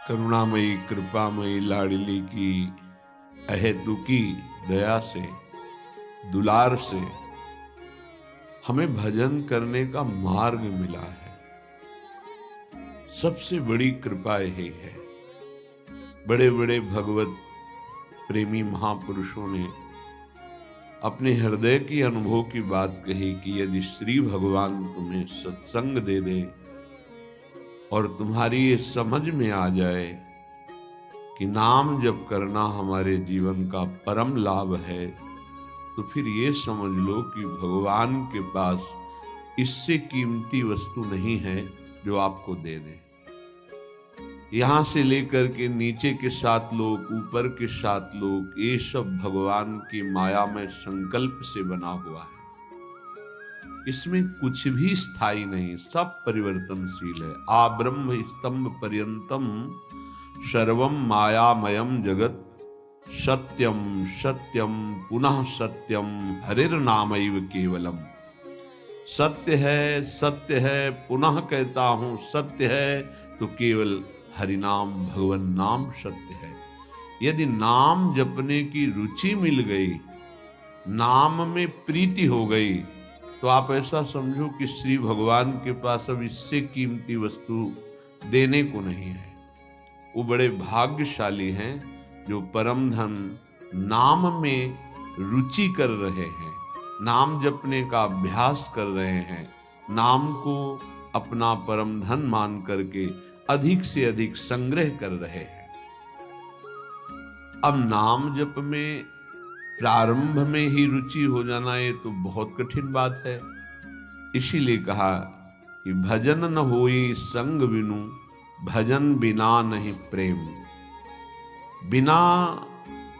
करुणामयी कृपामयी लाडली की अहेतुकी दया से, दुलार से हमें भजन करने का मार्ग मिला है। सबसे बड़ी कृपा यही है। बड़े बड़े भगवत प्रेमी महापुरुषों ने अपने हृदय की अनुभव की बात कही कि यदि श्री भगवान तुम्हें सत्संग दे दे और तुम्हारी ये समझ में आ जाए कि नाम जप करना हमारे जीवन का परम लाभ है, तो फिर ये समझ लो कि भगवान के पास इससे कीमती वस्तु नहीं है जो आपको दे दे। यहां से लेकर के नीचे के 7 लोक, ऊपर के 7 लोक, ये सब भगवान की माया में संकल्प से बना हुआ है। इसमें कुछ भी स्थायी नहीं, सब परिवर्तनशील है। आ ब्रह्म स्तंभ पर्यंतम सर्वम मायामयम जगत सत्यम सत्यम पुनः सत्यम हरिर्नामैव केवलम। सत्य है पुनः कहता हूं सत्य है, तो केवल हरिनाम भगवन नाम सत्य है। यदि नाम जपने की रुचि मिल गई, नाम में प्रीति हो गई, तो आप ऐसा समझो कि श्री भगवान के पास अब इससे कीमती वस्तु देने को नहीं है। वो बड़े भाग्यशाली हैं जो परम धन नाम में रुचि कर रहे हैं, नाम जपने का अभ्यास कर रहे हैं, नाम को अपना परम धन मान करके अधिक से अधिक संग्रह कर रहे हैं। अब नाम जप में प्रारंभ में ही रुचि हो जाना ये तो बहुत कठिन बात है। इसीलिए कहा कि भजन न होई संग बिनु, भजन बिना नहीं प्रेम। बिना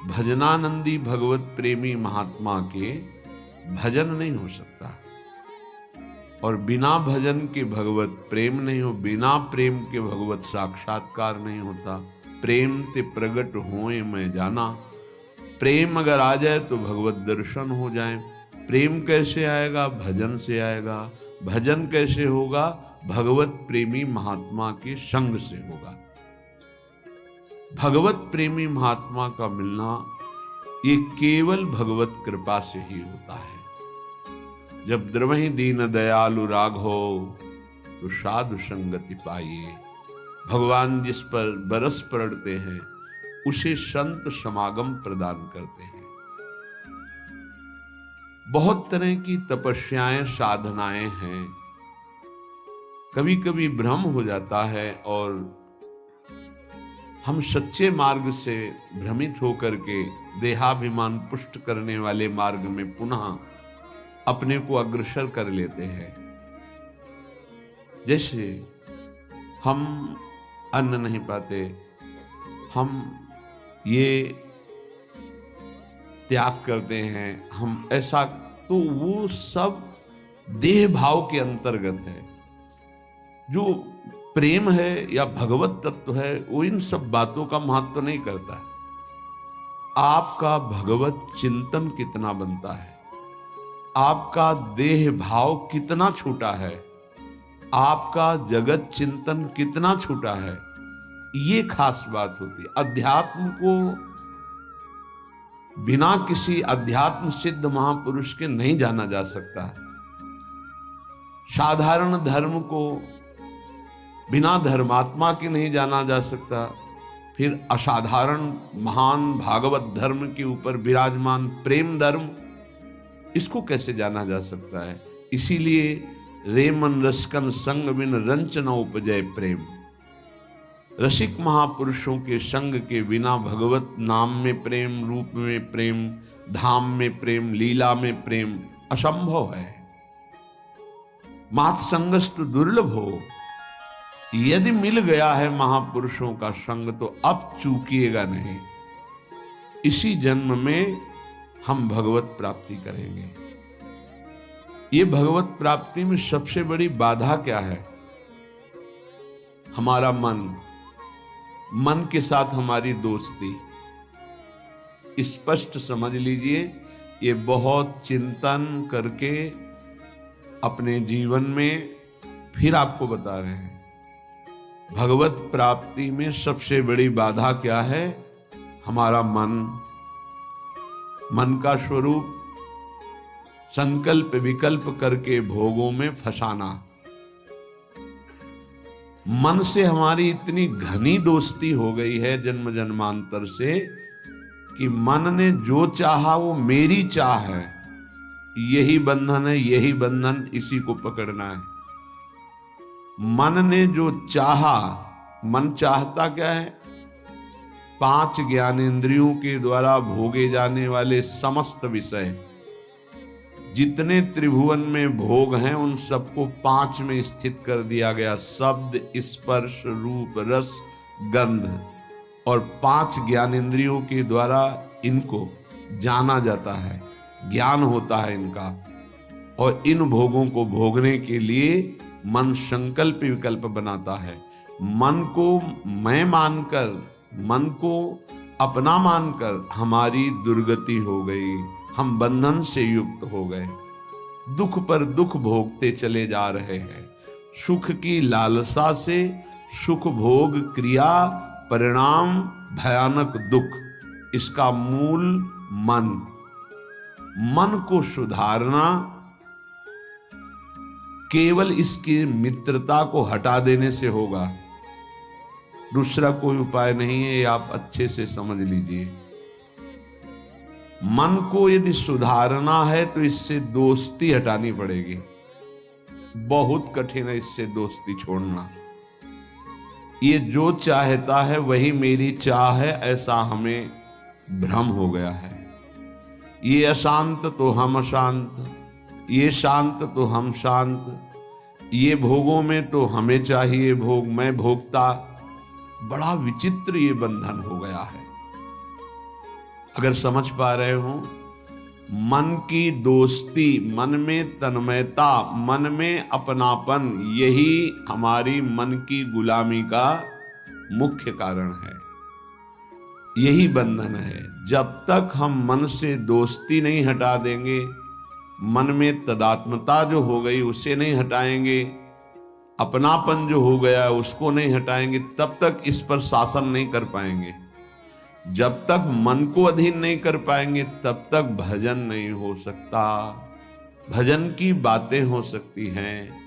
भजनानंदी भगवत प्रेमी महात्मा के भजन नहीं हो सकता, और बिना भजन के भगवत प्रेम नहीं हो, बिना प्रेम के भगवत साक्षात्कार नहीं होता। प्रेम ते प्रगट होए मैं जाना। प्रेम अगर आ जाए तो भगवत दर्शन हो जाए। प्रेम कैसे आएगा? भजन से आएगा। भजन कैसे होगा? भगवत प्रेमी महात्मा के संग से होगा। भगवत प्रेमी महात्मा का मिलना ये केवल भगवत कृपा से ही होता है। जब द्रवहि दीन दयालु राघो, तो साधु संगति पाइए। भगवान जिस पर बरस पड़ते हैं उसे संत समागम प्रदान करते हैं। बहुत तरह की तपस्याएं, साधनाएं हैं। कभी कभी भ्रम हो जाता है और हम सच्चे मार्ग से भ्रमित होकर के देहाभिमान पुष्ट करने वाले मार्ग में पुनः अपने को अग्रसर कर लेते हैं। जैसे हम अन्न नहीं पाते, हम ये त्याग करते हैं, हम ऐसा, तो वो सब देह भाव के अंतर्गत है। जो प्रेम है या भगवत तत्व है वो इन सब बातों का महत्व नहीं करता है। आपका भगवत चिंतन कितना बनता है, आपका देह भाव कितना छोटा है, आपका जगत चिंतन कितना छोटा है, ये खास बात होती है। अध्यात्म को बिना किसी अध्यात्म सिद्ध महापुरुष के नहीं जाना जा सकता। साधारण धर्म को बिना धर्मात्मा के नहीं जाना जा सकता। फिर असाधारण महान भागवत धर्म के ऊपर विराजमान प्रेम धर्म, इसको कैसे जाना जा सकता है? इसीलिए रेमन रसकन संग बिन रंच न उपजय प्रेम। रसिक महापुरुषों के संग के बिना भगवत नाम में प्रेम, रूप में प्रेम, धाम में प्रेम, लीला में प्रेम असंभव है। मात संगस्तु दुर्लभ हो। यदि मिल गया है महापुरुषों का संग तो अब चूकिएगा नहीं। इसी जन्म में हम भगवत प्राप्ति करेंगे। ये भगवत प्राप्ति में सबसे बड़ी बाधा क्या है? हमारा मन के साथ हमारी दोस्ती। स्पष्ट समझ लीजिए, ये बहुत चिंतन करके अपने जीवन में फिर आपको बता रहे हैं। भगवत प्राप्ति में सबसे बड़ी बाधा क्या है? हमारा मन का स्वरूप संकल्प विकल्प करके भोगों में फंसाना। मन से हमारी इतनी घनी दोस्ती हो गई है जन्म जन्मांतर से कि मन ने जो चाहा वो मेरी चाह है, यही बंधन है, यही बंधन, इसी को पकड़ना है। मन ने जो चाहा, मन चाहता क्या है? 5 ज्ञानेंद्रियों के द्वारा भोगे जाने वाले समस्त विषय, जितने त्रिभुवन में भोग हैं उन सबको 5 में स्थित कर दिया गया। शब्द, स्पर्श, रूप, रस, गंध, और 5 ज्ञानेंद्रियों के द्वारा इनको जाना जाता है, ज्ञान होता है इनका। और इन भोगों को भोगने के लिए मन संकल्प विकल्प बनाता है। मन को मैं मानकर, मन को अपना मानकर हमारी दुर्गति हो गई, हम बंधन से युक्त हो गए, दुख पर दुख भोगते चले जा रहे हैं। सुख की लालसा से सुख भोग क्रिया परिणाम भयानक दुख, इसका मूल मन को सुधारना केवल इसकी मित्रता को हटा देने से होगा, दूसरा कोई उपाय नहीं है। ये आप अच्छे से समझ लीजिए। मन को यदि सुधारना है तो इससे दोस्ती हटानी पड़ेगी। बहुत कठिन है इससे दोस्ती छोड़ना। ये जो चाहता है वही मेरी चाह है, ऐसा हमें भ्रम हो गया है। ये अशांत तो हम अशांत, ये शांत तो हम शांत, ये भोगों में तो हमें चाहिए भोग, मैं भोगता। बड़ा विचित्र ये बंधन हो गया है। अगर समझ पा रहे हो, मन की दोस्ती, मन में तन्मयता, मन में अपनापन, यही हमारी मन की गुलामी का मुख्य कारण है, यही बंधन है। जब तक हम मन से दोस्ती नहीं हटा देंगे, मन में तदात्मता जो हो गई उसे नहीं हटाएंगे, अपनापन जो हो गया उसको नहीं हटाएंगे, तब तक इस पर शासन नहीं कर पाएंगे। जब तक मन को अधीन नहीं कर पाएंगे तब तक भजन नहीं हो सकता। भजन की बातें हो सकती हैं,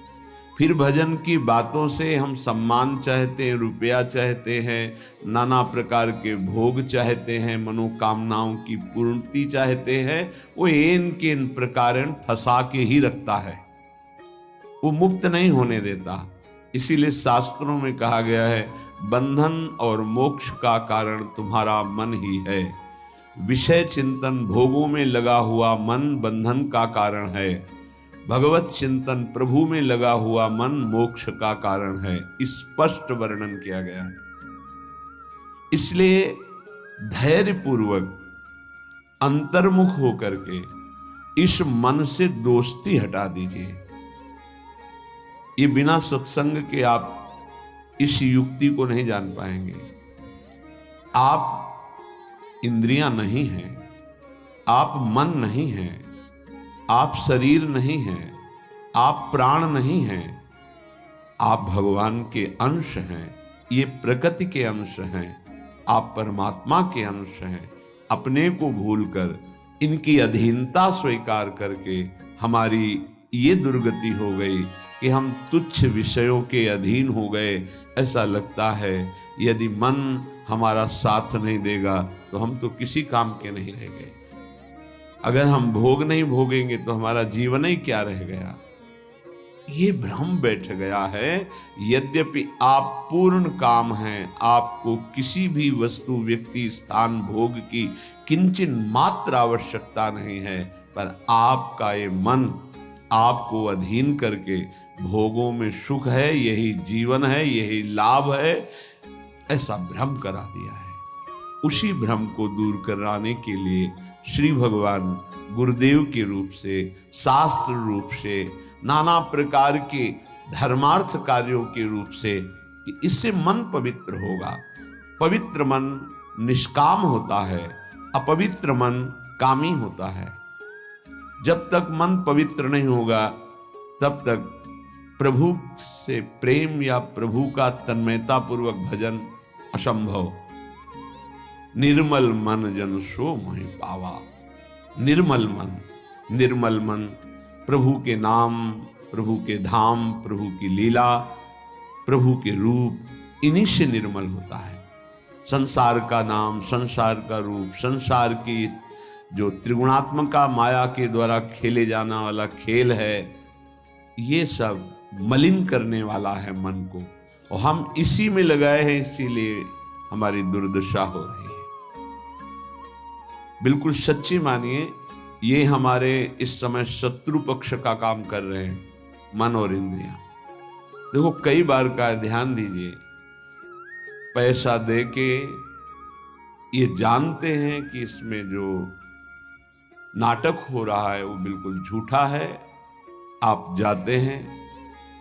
फिर भजन की बातों से हम सम्मान चाहते हैं, रुपया चाहते हैं, नाना प्रकार के भोग चाहते हैं, मनोकामनाओं की पूर्ति चाहते हैं। वो इन के इन प्रकार फंसा के ही रखता है, वो मुक्त नहीं होने देता। इसीलिए शास्त्रों में कहा गया है, बंधन और मोक्ष का कारण तुम्हारा मन ही है। विषय चिंतन भोगों में लगा हुआ मन बंधन का कारण है, भगवत चिंतन प्रभु में लगा हुआ मन मोक्ष का कारण है। स्पष्ट वर्णन किया गया है। इसलिए धैर्य पूर्वक अंतर्मुख होकर के इस मन से दोस्ती हटा दीजिए। ये बिना सत्संग के आप इस युक्ति को नहीं जान पाएंगे। आप इंद्रियां नहीं हैं, आप मन नहीं हैं, आप शरीर नहीं हैं, आप प्राण नहीं हैं, आप भगवान के अंश हैं, ये प्रकृति के अंश हैं, आप परमात्मा के अंश हैं। अपने को भूलकर इनकी अधीनता स्वीकार करके हमारी ये दुर्गति हो गई कि हम तुच्छ विषयों के अधीन हो गए। ऐसा लगता है यदि मन हमारा साथ नहीं देगा तो हम तो किसी काम के नहीं रह गए। अगर हम भोग नहीं भोगेंगे तो हमारा जीवन ही क्या रह गया। ये भ्रम बैठ गया है। यद्यपि आप पूर्ण काम हैं, आपको किसी भी वस्तु व्यक्ति स्थान भोग की किंचित मात्र आवश्यकता नहीं है, पर आपका ये मन आपको अधीन करके भोगों में सुख है, यही जीवन है, यही लाभ है, ऐसा भ्रम करा दिया है। उसी भ्रम को दूर कराने के लिए श्री भगवान गुरुदेव के रूप से, शास्त्र रूप से, नाना प्रकार के धर्मार्थ कार्यों के रूप से, कि इससे मन पवित्र होगा। पवित्र मन निष्काम होता है, अपवित्र मन कामी होता है। जब तक मन पवित्र नहीं होगा तब तक प्रभु से प्रेम या प्रभु का तन्मयता पूर्वक भजन असंभव। निर्मल मन जन सो मोहि पावा। निर्मल मन प्रभु के नाम, प्रभु के धाम, प्रभु की लीला, प्रभु के रूप, इन्हीं से निर्मल होता है। संसार का नाम, संसार का रूप, संसार की जो त्रिगुणात्मका माया के द्वारा खेले जाना वाला खेल है, ये सब मलिन करने वाला है मन को, और हम इसी में लगाए हैं, इसीलिए हमारी दुर्दशा हो रही है। बिल्कुल सच्ची मानिए, ये हमारे इस समय शत्रु पक्ष का काम कर रहे हैं, मन और इंद्रियां। देखो, कई बार का ध्यान दीजिए, पैसा दे के ये जानते हैं कि इसमें जो नाटक हो रहा है वो बिल्कुल झूठा है। आप जाते हैं,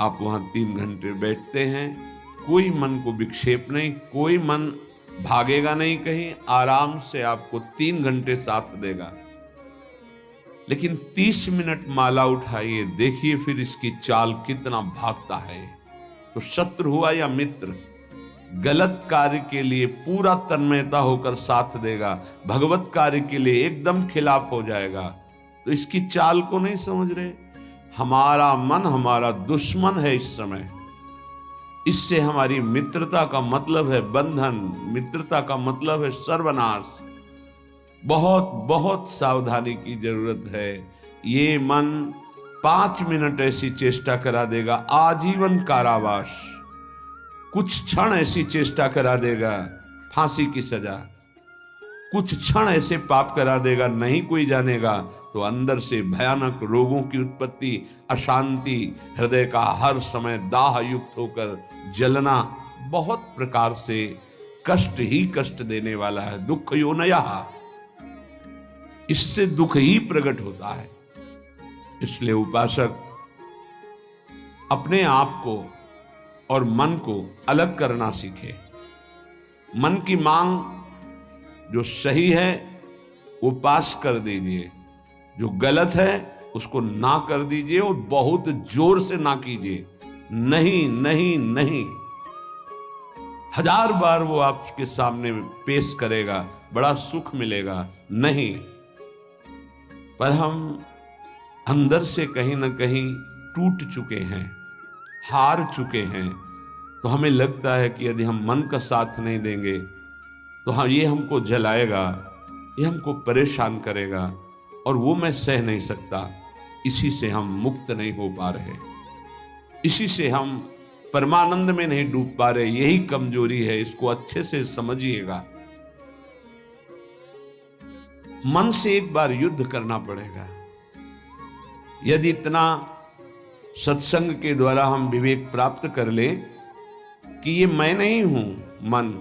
आप वहां 3 घंटे बैठते हैं, कोई मन को विक्षेप नहीं, कोई मन भागेगा नहीं कहीं, आराम से आपको 3 घंटे साथ देगा। लेकिन 30 मिनट माला उठाइए, देखिए फिर इसकी चाल कितना भागता है। तो शत्रु हुआ या मित्र, गलत कार्य के लिए पूरा तन्मयता होकर साथ देगा, भगवत कार्य के लिए एकदम खिलाफ हो जाएगा। तो इसकी चाल को नहीं समझ रहे। हमारा मन हमारा दुश्मन है इस समय। इससे हमारी मित्रता का मतलब है बंधन, मित्रता का मतलब है सर्वनाश। बहुत बहुत सावधानी की जरूरत है। ये मन 5 मिनट ऐसी चेष्टा करा देगा, आजीवन कारावास। कुछ क्षण ऐसी चेष्टा करा देगा, फांसी की सजा। कुछ क्षण ऐसे पाप करा देगा, नहीं कोई जानेगा, तो अंदर से भयानक रोगों की उत्पत्ति, अशांति, हृदय का हर समय दाह युक्त होकर जलना, बहुत प्रकार से कष्ट ही कष्ट देने वाला है। दुख योनयः, इससे दुख ही प्रकट होता है। इसलिए उपासक अपने आप को और मन को अलग करना सीखे। मन की मांग जो सही है वो पास कर दीजिए, जो गलत है उसको ना कर दीजिए, और बहुत जोर से ना कीजिए। नहीं नहीं नहीं, 1000 बार वो आपके सामने पेश करेगा, बड़ा सुख मिलेगा। नहीं, पर हम अंदर से कहीं ना कहीं टूट चुके हैं, हार चुके हैं। तो हमें लगता है कि यदि हम मन का साथ नहीं देंगे तो हाँ, ये हमको जलाएगा, ये हमको परेशान करेगा, और वो मैं सह नहीं सकता। इसी से हम मुक्त नहीं हो पा रहे, इसी से हम परमानंद में नहीं डूब पा रहे। यही कमजोरी है, इसको अच्छे से समझिएगा। मन से एक बार युद्ध करना पड़ेगा। यदि इतना सत्संग के द्वारा हम विवेक प्राप्त कर ले कि ये मैं नहीं हूं मन,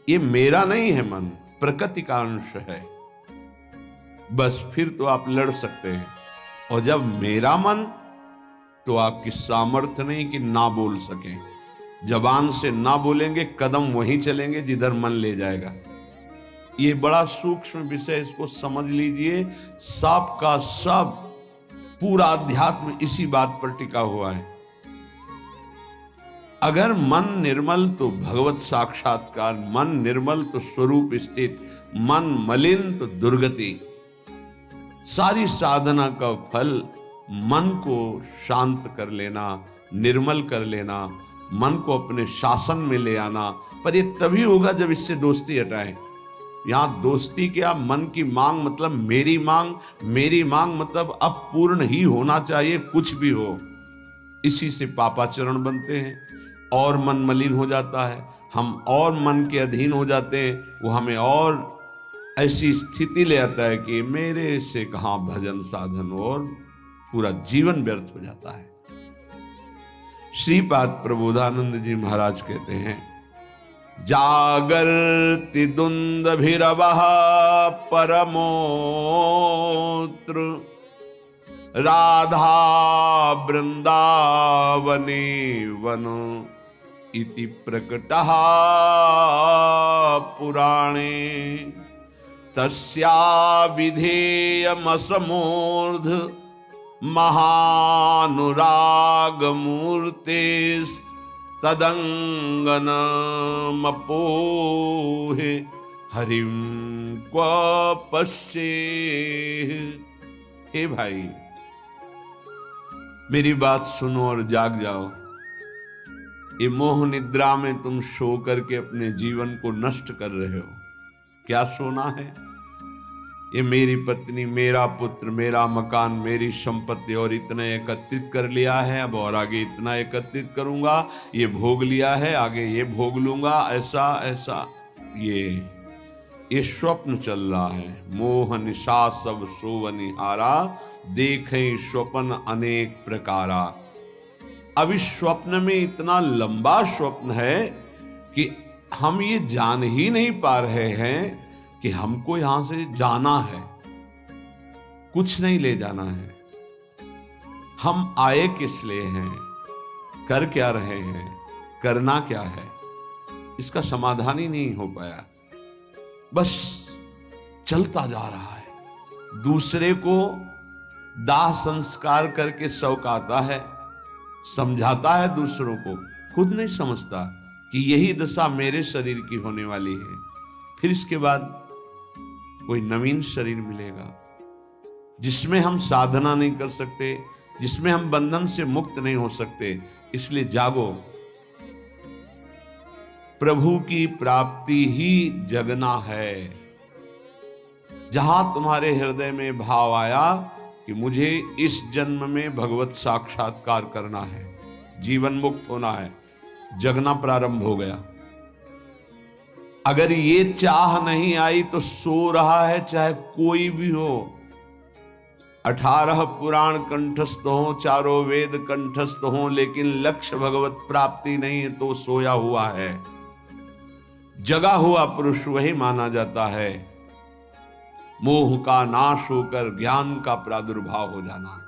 ये मेरा नहीं है मन, प्रकृति का अंश है, बस फिर तो आप लड़ सकते हैं। और जब मेरा मन, तो आपकी सामर्थ्य नहीं कि ना बोल सकें। जबान से ना बोलेंगे, कदम वहीं चलेंगे जिधर मन ले जाएगा। ये बड़ा सूक्ष्म विषय, इसको समझ लीजिए। सब का सब पूरा अध्यात्म इसी बात पर टिका हुआ है। अगर मन निर्मल तो भगवत साक्षात्कार, मन निर्मल तो स्वरूप स्थित, मन मलिन तो दुर्गति। सारी साधना का फल मन को शांत कर लेना, निर्मल कर लेना, मन को अपने शासन में ले आना। पर यह तभी होगा जब इससे दोस्ती हटाएं। यहां दोस्ती क्या, मन की मांग मतलब मेरी मांग, मेरी मांग मतलब अब पूर्ण ही होना चाहिए, कुछ भी हो। इसी से पापाचरण बनते हैं और मन मलिन हो जाता है। हम और मन के अधीन हो जाते हैं, वो हमें और ऐसी स्थिति ले आता है कि मेरे से कहां भजन साधन, और पूरा जीवन व्यर्थ हो जाता है। श्रीपाद प्रबोधानंद जी महाराज कहते हैं, जागर्ति दुंदभिरवः परमोत्र राधा वृंदावने वन इति प्रकटः पुराणे तस्या विधेयमसमूर्ध महानुराग मूर्तेस् तदंगनमपोहे हरिम क्व पश्ये। हे भाई, मेरी बात सुनो और जाग जाओ। ये मोह निद्रा में तुम सो करके अपने जीवन को नष्ट कर रहे हो। क्या सोना है? ये मेरी पत्नी, मेरा पुत्र, मेरा मकान, मेरी संपत्ति और इतना एकत्रित कर लिया है, अब और आगे इतना एकत्रित करूंगा, ये भोग लिया है, आगे ये भोग लूंगा, ऐसा ऐसा। ये स्वप्न चल रहा है। मोह निशा सब सोवनिहारा, देखें स्वप्न अनेक प्रकारा। अब इस स्वप्न में इतना लंबा स्वप्न है कि हम ये जान ही नहीं पा रहे हैं कि हमको यहां से जाना है, कुछ नहीं ले जाना है। हम आए किस लिए हैं, कर क्या रहे हैं, करना क्या है, इसका समाधान ही नहीं हो पाया। बस चलता जा रहा है। दूसरे को दाह संस्कार करके शौकाता है, समझाता है दूसरों को, खुद नहीं समझता कि यही दशा मेरे शरीर की होने वाली है। फिर इसके बाद कोई नवीन शरीर मिलेगा जिसमें हम साधना नहीं कर सकते, जिसमें हम बंधन से मुक्त नहीं हो सकते। इसलिए जागो। प्रभु की प्राप्ति ही जगना है। जहां तुम्हारे हृदय में भाव आया कि मुझे इस जन्म में भगवत साक्षात्कार करना है, जीवन मुक्त होना है, जगना प्रारंभ हो गया। अगर ये चाह नहीं आई तो सो रहा है, चाहे कोई भी हो। 18 पुराण कंठस्थ हो, चारों वेद कंठस्थ हो, लेकिन लक्ष्य भगवत प्राप्ति नहीं है तो सोया हुआ है। जगा हुआ पुरुष वही माना जाता है। मोह का नाश होकर ज्ञान का प्रादुर्भाव हो जाना।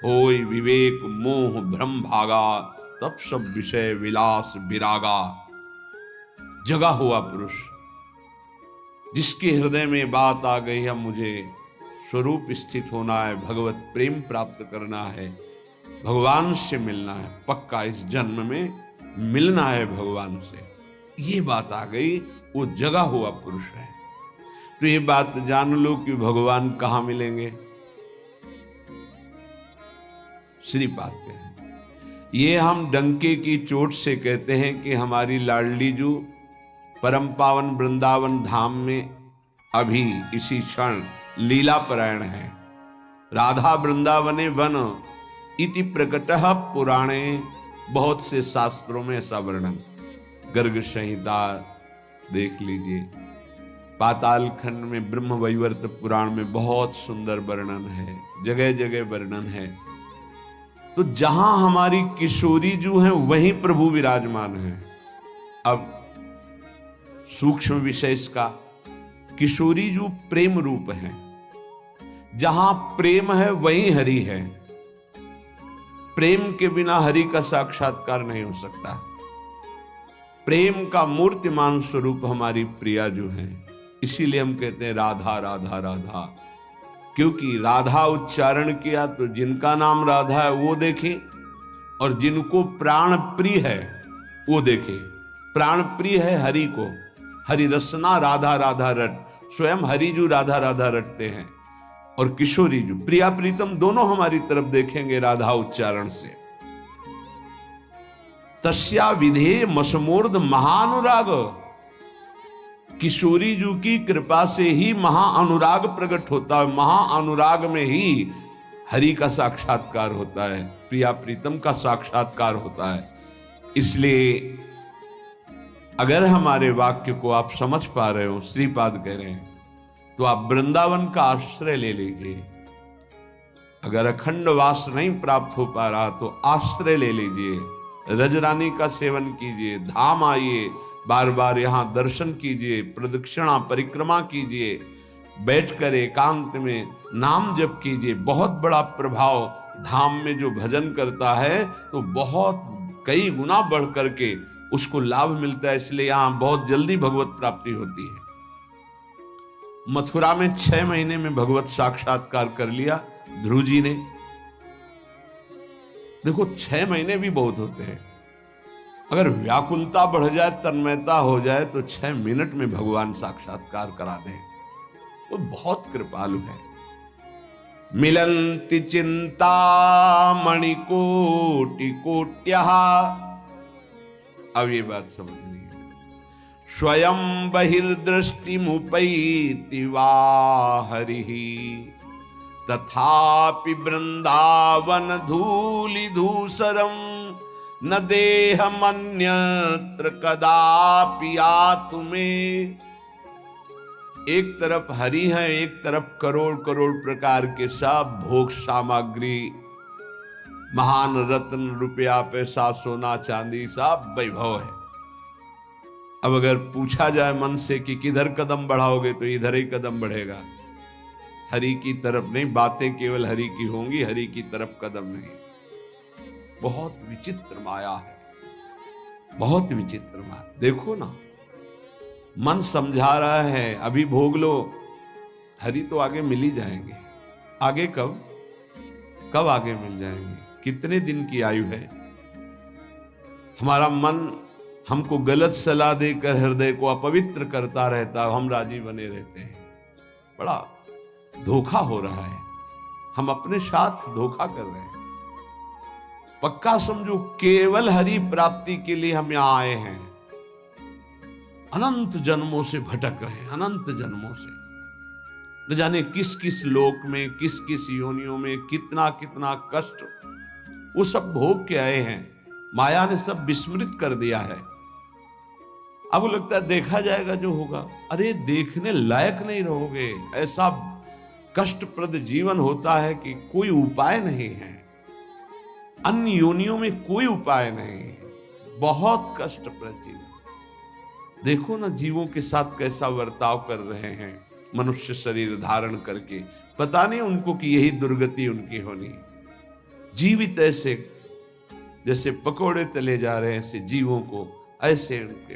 होय विवेक मोह भ्रम भागा, तब सब विषय विलास विरागा। जगा हुआ पुरुष जिसके हृदय में बात आ गई है, मुझे स्वरूप स्थित होना है, भगवत प्रेम प्राप्त करना है, भगवान से मिलना है, पक्का इस जन्म में मिलना है भगवान से, ये बात आ गई, वो जगा हुआ पुरुष है। तो ये बात जान लो कि भगवान कहां मिलेंगे। श्रीपाद कहें, ये हम डंके की चोट से कहते हैं कि हमारी लाडली जू परम पावन वृंदावन धाम में अभी इसी क्षण लीला परायण है। राधा वृंदावने वन इति प्रकटः पुराणे। बहुत से शास्त्रों में ऐसा वर्णन, गर्ग संहिता देख लीजिए, पाताल खंड में ब्रह्म वैवर्त पुराण में बहुत सुंदर वर्णन है, जगह जगह वर्णन है। तो जहां हमारी किशोरी जो है वहीं प्रभु विराजमान है। अब सूक्ष्म विषय इसका, किशोरी जो प्रेम रूप है, जहां प्रेम है वहीं हरि है। प्रेम के बिना हरि का साक्षात्कार नहीं हो सकता। प्रेम का मूर्तिमान स्वरूप हमारी प्रिया जो है, इसीलिए हम कहते हैं राधा राधा राधा, क्योंकि राधा उच्चारण किया तो जिनका नाम राधा है वो देखे, और जिनको प्राण प्रिय है वो देखे। प्राण प्रिय है हरि को, हरि रसना राधा राधा रट, स्वयं हरि जो राधा राधा रटते हैं, और किशोरी जो प्रिया प्रीतम दोनों हमारी तरफ देखेंगे राधा उच्चारण से। तस्या विधेय मसमूर्ध महानुराग, किशोरी जी की कृपा से ही महाअनुराग प्रकट होता है। महाअनुराग में ही हरि का साक्षात्कार होता है, प्रिया प्रीतम का साक्षात्कार होता है। इसलिए अगर हमारे वाक्य को आप समझ पा रहे हो, श्रीपाद कह रहे हैं, तो आप वृंदावन का आश्रय ले लीजिए। अगर अखंड वास नहीं प्राप्त हो पा रहा तो आश्रय ले लीजिए, रजरानी का सेवन कीजिए, धाम आइए, बार बार यहाँ दर्शन कीजिए, प्रदक्षिणा परिक्रमा कीजिए, बैठकर एकांत में नाम जप कीजिए। बहुत बड़ा प्रभाव धाम में जो भजन करता है तो बहुत कई गुना बढ़ करके उसको लाभ मिलता है। इसलिए यहाँ बहुत जल्दी भगवत प्राप्ति होती है। मथुरा में 6 महीने में भगवत साक्षात्कार कर लिया ध्रुव जी ने। देखो 6 महीने भी बहुत होते हैं। अगर व्याकुलता बढ़ जाए, तन्मयता हो जाए, तो 6 मिनट में भगवान साक्षात्कार करा दें। वो बहुत कृपालु है। मिलन्ति चिंता मणिकोटि कोट्यः। अब ये बात समझनी है। स्वयं बहिर्दृष्टिमुपैति वा हरिः तथापि वृंदावन धूलि धूसरम न देहमन्यत्र कदापि आत्मे। एक तरफ हरि है, एक तरफ करोड़ करोड़ प्रकार के सब भोग सामग्री, महान रत्न, रुपया, पैसा, सोना, चांदी, सब वैभव है। अब अगर पूछा जाए मन से कि किधर कदम बढ़ाओगे, तो इधर ही कदम बढ़ेगा, हरि की तरफ नहीं। बातें केवल हरि की होंगी, हरि की तरफ कदम नहीं। बहुत विचित्र माया है, बहुत विचित्र माया। देखो ना, मन समझा रहा है अभी भोग लो, हरि तो आगे मिल ही जाएंगे। आगे कब कब आगे मिल जाएंगे? कितने दिन की आयु है? हमारा मन हमको गलत सलाह देकर हृदय को अपवित्र करता रहता, हम राजी बने रहते हैं। बड़ा धोखा हो रहा है, हम अपने साथ धोखा कर रहे हैं। पक्का समझो, केवल हरि प्राप्ति के लिए हम यहां आए हैं। अनंत जन्मों से भटक रहे हैं, अनंत जन्मों से, न जाने किस किस लोक में, किस किस योनियों में कितना कितना कष्ट, वो सब भोग के आए हैं। माया ने सब विस्मृत कर दिया है। अब लगता है देखा जाएगा जो होगा। अरे देखने लायक नहीं रहोगे। ऐसा कष्टप्रद जीवन होता है कि कोई उपाय नहीं है। अन्य योनियों में कोई उपाय नहीं है। बहुत कष्टप्रद जीवन। देखो ना, जीवों के साथ कैसा बर्ताव कर रहे हैं मनुष्य शरीर धारण करके। पता नहीं उनको कि यही दुर्गति उनकी होनी है। जीवित ऐसे जैसे पकोड़े तले जा रहे हैं, ऐसे जीवों को, ऐसे उनके,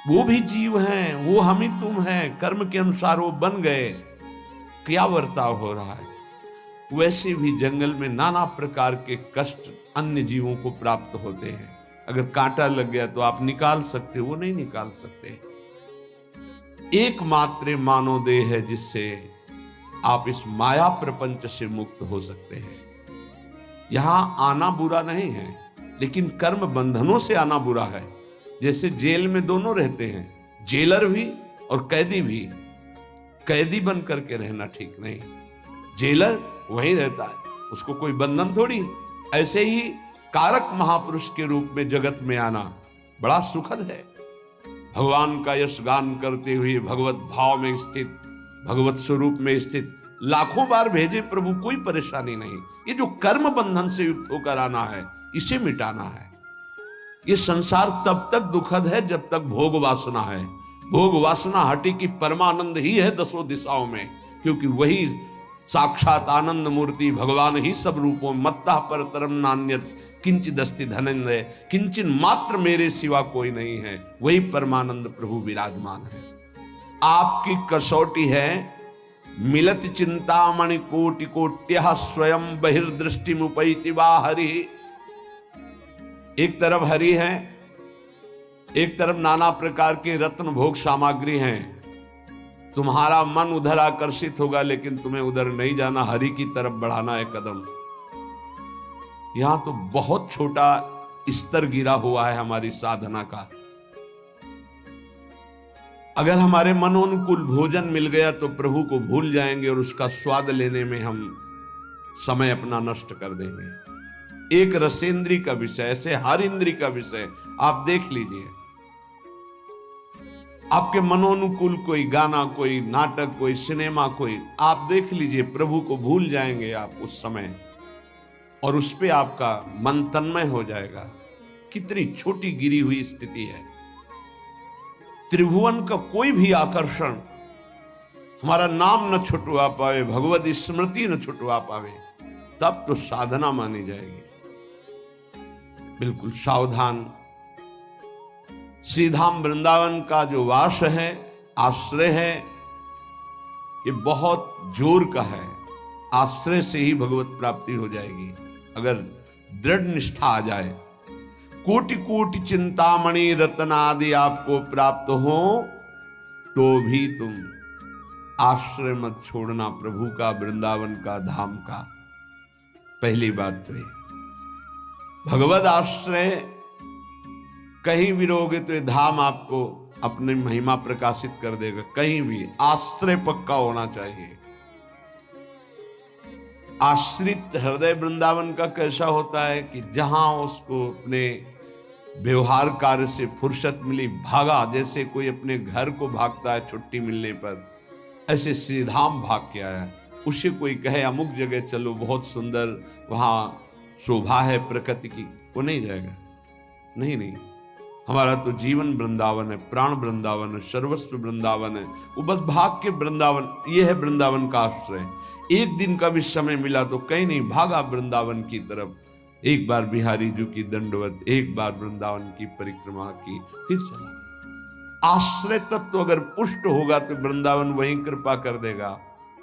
वो भी जीव हैं, वो हम ही तुम हैं, कर्म के अनुसार वो बन गए। क्या बर्ताव हो रहा है? वैसे भी जंगल में नाना प्रकार के कष्ट अन्य जीवों को प्राप्त होते हैं। अगर कांटा लग गया तो आप निकाल सकते, वो नहीं निकाल सकते। एकमात्र मानव देह है जिससे आप इस माया प्रपंच से मुक्त हो सकते हैं। यहां आना बुरा नहीं है, लेकिन कर्म बंधनों से आना बुरा है। जैसे जेल में दोनों रहते हैं, जेलर भी और कैदी भी। कैदी बन करके रहना ठीक नहीं, जेलर वहीं रहता है, उसको कोई बंधन थोड़ी। ऐसे ही कारक महापुरुष के रूप में जगत में आना बड़ा सुखद है। भगवान का यश गान करते हुए भगवत भाव में स्थित, भगवत स्वरूप में स्थित लाखों बार भेजे प्रभु, कोई परेशानी नहीं। ये जो कर्म बंधन से युक्त होकर आना है, इसे मिटाना है। ये संसार तब तक दुखद है जब तक भोग वासना है। भोग वासना हटी की परमानंद ही है दसों दिशाओं में, क्योंकि वही साक्षात आनंद मूर्ति भगवान ही सब रूपों। मत्तः परतरम नान्यत् किंचिदस्ति धनंजय, किंचन मात्र मेरे सिवा कोई नहीं है। वही परमानंद प्रभु विराजमान है। आपकी कसौटी है मिलत चिंतामणि कोटि कोट्यः स्वयं बहिर्दृष्टि मुपैति वा हरि। एक तरफ हरि है, एक तरफ नाना प्रकार के रत्न भोग सामग्री हैं। तुम्हारा मन उधर आकर्षित होगा, लेकिन तुम्हें उधर नहीं जाना, हरि की तरफ बढ़ाना है कदम। यहां तो बहुत छोटा स्तर गिरा हुआ है हमारी साधना का। अगर हमारे मनोनुकूल भोजन मिल गया तो प्रभु को भूल जाएंगे और उसका स्वाद लेने में हम समय अपना नष्ट कर देंगे। एक रसेंद्री का विषय, ऐसे हर इंद्री का विषय आप देख लीजिए। आपके मनोनुकूल कोई गाना, कोई नाटक, कोई सिनेमा, कोई आप देख लीजिए, प्रभु को भूल जाएंगे आप उस समय, और उस पे आपका मन तन्मय हो जाएगा। कितनी छोटी गिरी हुई स्थिति है। त्रिभुवन का कोई भी आकर्षण हमारा नाम न छुटवा पावे, भगवत स्मृति न छुटवा पावे, तब तो साधना मानी जाएगी। बिल्कुल सावधान। श्रीधाम वृंदावन का जो वास है, आश्रय है, ये बहुत जोर का है। आश्रय से ही भगवत प्राप्ति हो जाएगी। अगर दृढ़ निष्ठा आ जाए, कोटि कोटि चिंतामणि रत्न आदि आपको प्राप्त हो, तो भी तुम आश्रय मत छोड़ना प्रभु का, वृंदावन का, धाम का। पहली बात तो ये भगवद आश्रय कहीं भी रहोगे तो ये धाम आपको अपनी महिमा प्रकाशित कर देगा। कहीं भी आश्रय पक्का होना चाहिए। आश्रित हृदय वृंदावन का कैसा होता है कि जहां उसको अपने व्यवहार कार्य से फुर्सत मिली, भागा, जैसे कोई अपने घर को भागता है छुट्टी मिलने पर, ऐसे श्री धाम भाग के आया। उसे कोई कहे अमुक जगह चलो, बहुत सुंदर वहां शोभा है प्रकृति की, वो नहीं जाएगा। नहीं नहीं, हमारा तो जीवन वृंदावन है, प्राण वृंदावन है, सर्वस्व वृंदावन है। वो बस भाग के वृंदावन, ये है वृंदावन का आश्रय। एक दिन का भी समय मिला तो कहीं नहीं, भागा वृंदावन की तरफ। एक बार बिहारी जी की दंडवत, एक बार वृंदावन की परिक्रमा की, फिर चला। आश्रय तत्व अगर पुष्ट होगा तो वृंदावन वहीं कृपा कर देगा।